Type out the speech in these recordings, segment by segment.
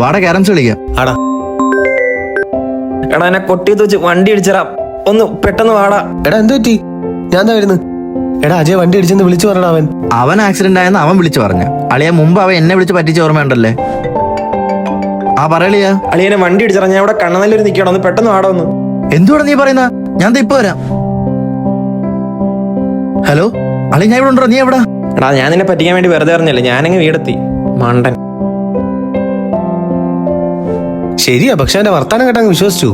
വാടാ ക്യാരംസ് കളിക്കാം. ആടാ. എടാ എന്നെ കൊട്ടിയത്ത് വെച്ച് വണ്ടി ഇടിച്ചടാ, ഒന്ന് പെട്ടെന്ന് വാടാ. എടാ എന്ത് പറ്റി? ഞാൻ എന്താ വരുന്നു? എടാ അജയ് വണ്ടി ഇടിച്ചെന്ന് വിളിച്ചു പറഞ്ഞ അവൻ ആക്സിഡന്റ് ആയെന്ന് അവൻ വിളിച്ചു പറഞ്ഞു. അളിയ മുമ്പ് അവൻ എന്നെ വിളിച്ച് പറ്റിച്ച ഓർമ്മയുണ്ടല്ലേ? ആ പറയളിയാ. അളിയനെ വണ്ടി ഇടിച്ചടാ, ഞാൻ ഇവിടെ കണ്ണനല്ലൂർ നിൽക്കണം, ഒന്ന് പെട്ടെന്ന് വാടാ ഒന്ന്. എന്തുവാണ് നീ പറയുന്ന? ഞാൻ ഇപ്പൊ വരാം. ഹലോ അളി, ഞാൻ ഇവിടെ ഉണ്ടോ? നീ എവിടാ? എടാ ഞാൻ നിന്നെ പറ്റിക്കാൻ വേണ്ടി വെറുതെ അറിഞ്ഞല്ലേ, ഞാനങ്ങ് വീടെത്തി. മണ്ടൻ. ശരിയാ, പക്ഷെ എന്റെ വർത്താനം കേട്ടങ്ങ് വിശ്വസിച്ചു.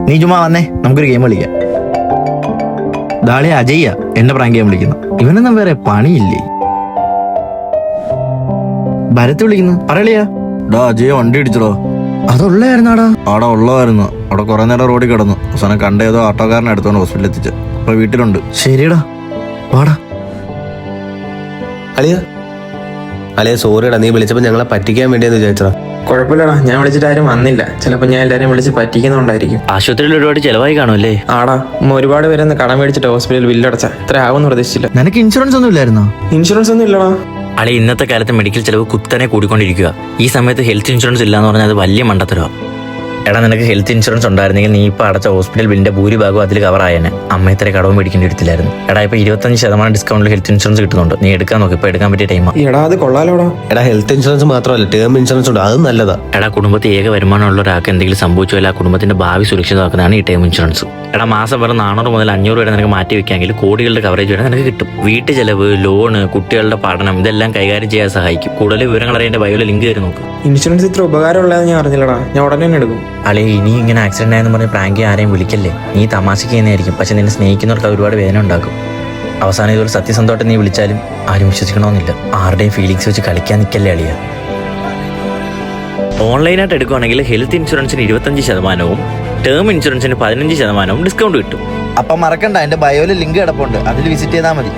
നീ ചുമ്മാ വന്നേ, നമുക്കൊരു ഗെയിം കളിക്കാം. ദാളിയ അജയ്യ എന്നെ പ്രാങ്ക് ചെയ്യാൻ വിളിക്കുന്നു. ഇവനൊന്നും വേറെ പണിയില്ലേ? ഭരത്ത് വിളിക്കുന്നു. പറയളിയാ. ഡാ അജയ് വണ്ടി ഇടിച്ചടോ. അതുള്ളായിരുന്നാടാ? ആടാ ഉള്ളതായിരുന്നു. അവിടെ കുറെ നേരം റോഡിൽ കിടന്നു. അവസാനം കണ്ട ഏതോ ഓട്ടോക്കാരനെ എടുത്തോണ്ട് ഹോസ്പിറ്റലിൽ എത്തിച്ച്. അപ്പൊ വീട്ടിലുണ്ട്. ശരിടാ, വാടാ. അളിയ സോറിടാ, നീ വിളിച്ചപ്പോ ഞങ്ങളെ പറ്റിക്കാൻ വേണ്ടിയെന്ന് വിചാരിച്ചടാ. കുഴപ്പമില്ലടാ, ഞാൻ വിളിച്ചിട്ട് ആരും വന്നില്ല. ചിലപ്പോ ഞാൻ എല്ലാരും വിളിച്ച് പറ്റിക്കുന്നുണ്ടായിരിക്കും. ആശുപത്രിയിൽ ഒരുപാട് ചെലവായി കാണുമല്ലേ? ആടാ, ഒരുപാട് പേരൊന്ന് കടം മേടിച്ചിട്ട് ഹോസ്പിറ്റലിൽ ബില്ലടച്ച ഇത്ര ആവുമെന്ന് പ്രതീക്ഷിച്ചില്ല. നിനക്ക് ഇൻഷുറൻസ് ഒന്നും ഇല്ലായിരുന്നോ? ഇൻഷുറൻസ് ഒന്നും ഇല്ലടാ. അളി, ഇന്നത്തെ കാലത്ത് മെഡിക്കൽ ചെലവ് കുത്തനെ കൂടിക്കൊണ്ടിരിക്കുക. ഈ സമയത്ത് ഹെൽത്ത് ഇൻഷുറൻസ് ഇല്ലാന്ന് പറഞ്ഞാൽ അത് വലിയ മണ്ടത്തരമാണ്. എടാ നിനക്ക് ഹെൽത്ത് ഇൻഷുറൻസ് ഉണ്ടായിരുന്നെങ്കിൽ നീ ഇപ്പോൾ അടച്ച ഹോസ്പിറ്റൽ ബില്ലിന്റെ ഭൂരിഭാഗം അതിൽ കവർ ആയേനെ. അമ്മ ഇത്ര കടവും മേടിക്കേണ്ടി വരത്തില്ലായിരുന്നു. എടാ ഇപ്പോൾ 25% ഡിസ്കൗണ്ടിൽ ഹെൽത്ത് ഇൻഷുറൻസ് കിട്ടുന്നുണ്ട്. നീ എടുക്കാൻ നോക്കി, ഇപ്പോൾ എടുക്കാൻ പറ്റിയ ടൈമാണ്. എടാ അത് കൊള്ളാലോടാ. എടാ ഹെൽത്ത് ഇൻഷുറൻസ് മാത്രമല്ല, ടേം ഇൻഷുറൻസ് ഉണ്ട്, അതും നല്ലതാ. എടാ കുടുംബത്തിൽ ഏക വരുമാനമുള്ള ഒരാൾക്ക് എന്തെങ്കിലും സംഭവിച്ചാൽ ആ കുടുംബത്തിന്റെ ഭാവി സുരക്ഷിതമാക്കുന്നതാണ് ഈ ടേം ഇൻഷുറൻസ്. എടാ മാസം വെറും 400 മുതൽ 500 വരെ നിനക്ക് മാറ്റി വെക്കാമെങ്കിൽ കോടികളുടെ കവറേജ് വരെ നിനക്ക് കിട്ടും. വീട്ടു ചെലവ്, ലോണ്, കുട്ടികളുടെ പഠനം ഇതെല്ലാം കൈകാര്യം ചെയ്യാൻ സഹായിക്കും. കൂടുതൽ വിവരങ്ങൾ അറിയാൻ ബയോയിൽ ലിങ്ക് തരും നോക്ക്. ഇൻഷുറൻസ് ഇത്ര ഉപകാരമുള്ളതെന്ന് ഞാൻ അറിഞ്ഞില്ലടാ, ഞാൻ ഉടനെ തന്നെ എടുക്കും. അളി, ഇനി ഇങ്ങനെ ആക്സിഡന്റ് ആയെന്ന് പറഞ്ഞ് പ്രാങ്ക് ആരെയും വിളിക്കല്ലേ. നീ തമാശക്ക് ചെയ്യുന്നതായിരിക്കും, പക്ഷെ നിന്നെ സ്നേഹിക്കുന്നവർക്ക് ഒരുപാട് വേദന ഉണ്ടാക്കും. അവസാനം ഇതൊരു സത്യസന്ധമായിട്ട് നീ വിളിച്ചാലും ആരും വിശ്വസിക്കണമെന്നില്ല. ആരുടെയും ഫീലിങ്സ് വെച്ച് കളിക്കാൻ നിൽക്കല്ലേ അളിയ. ഓൺലൈനായിട്ട് എടുക്കുകയാണെങ്കിൽ ഹെൽത്ത് ഇൻഷുറൻസിന് 25%, ടേം ഇൻഷുറൻസിന് 15% ഡിസ്കൗണ്ട് കിട്ടും. അപ്പൊ മറക്കണ്ട, എന്റെ ബയോയിൽ ലിങ്ക് കിടപ്പുണ്ട്, അതിൽ വിസിറ്റ് ചെയ്താൽ മതി.